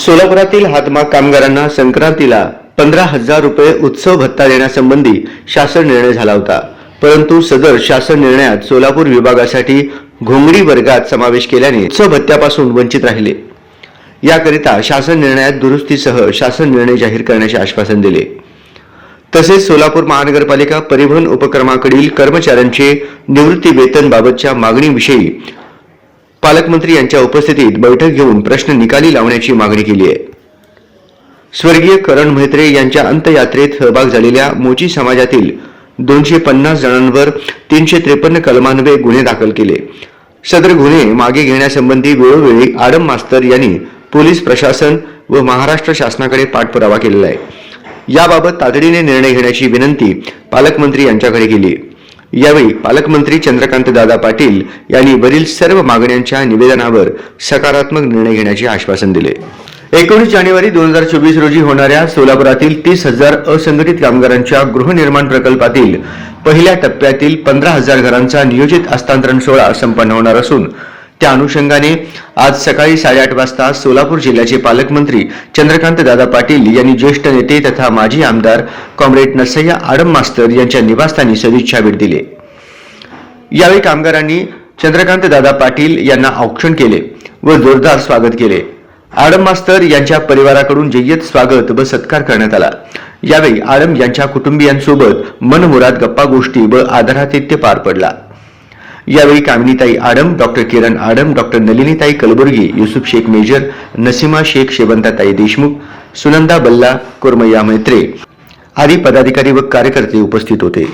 सोलापुरातील हातमाग कामगारांना संक्रांतीला 15,000 रुपये उत्सव भत्ता देण्यासंबंधी शासन निर्णय झाला होता, परंतु सदर शासन निर्णयात सोलापूर विभागासाठी घोंगडी वर्गात समावेश केल्याने उत्सव भत्त्यापासून वंचित राहिले। याकरिता शासन निर्णयात दुरुस्तीसह शासन निर्णय जाहीर करण्याचे आश्वासन दिले। तसेच सोलापूर महानगरपालिका परिवहन उपक्रमाकडील कर्मचाऱ्यांचे निवृत्ती वेतनबाबतच्या मागणीविषयी पालकमंत्री यांच्या उपस्थितीत बैठक घेऊन प्रश्न निकाली लावण्याची मागणी केली आहे। स्वर्गीय करण म्हेत्रे यांच्या अंत्ययात्रेत सहभाग झालेल्या मोची समाजातील 250 जणांवर 353 कलमान्वये गुन्हे दाखल केले। सदर गुन्हे मागे घेण्यासंबंधी वेळोवेळी आडम मास्तर यांनी पोलीस प्रशासन व महाराष्ट्र शासनाकडे पाठपुरावा केलेला आहे। याबाबत तातडीने निर्णय घेण्याची विनंती पालकमंत्री यांच्याकडे केली। यावेळी पालकमंत्री चंद्रकांत दादा पाटील यांनी वरील सर्व मागण्यांच्या निवेदनावर सकारात्मक निर्णय घेण्याचे आश्वासन दिले। 19 जानेवारी 2024 रोजी होणाऱ्या सोलापुरातील 30,000 असंघटित कामगारांच्या गृहनिर्माण प्रकल्पातील पहिल्या टप्प्यातील 15,000 घरांचा नियोजित हस्तांतरण सोहळा संपन्न होणार असून त्या अनुषंगाने आज सकाळी 8:30 वाजता सोलापूर जिल्ह्याचे पालकमंत्री चंद्रकांत दादा पाटील यांनी ज्येष्ठ नेते तथा माजी आमदार कॉम्रेड नरसय्या आडम मास्तर यांच्या निवासस्थानी सदिच्छा भेट दिली। यावेळी कामगारांनी चंद्रकांत दादा पाटील यांना औक्षण केले व जोरदार स्वागत केले। आडम मास्तर यांच्या परिवाराकडून जय्यत स्वागत व सत्कार करण्यात आला। यावेळी आडम यांच्या कुटुंबियांसोबत मनमुराद गप्पा गोष्टी व आदरातिथ्य पार पडला। यावेळी कामिनीताई आडम, डॉक्टर किरण आडम, डॉक्टर नलिनीताई कलबुर्गी, युसुफ शेख मेजर, नसीमा शेख शेवंताताई देशमुख, सुनंदा बल्ला, कुरमय्या मैत्रे आदी पदाधिकारी व कार्यकर्ते उपस्थित होते।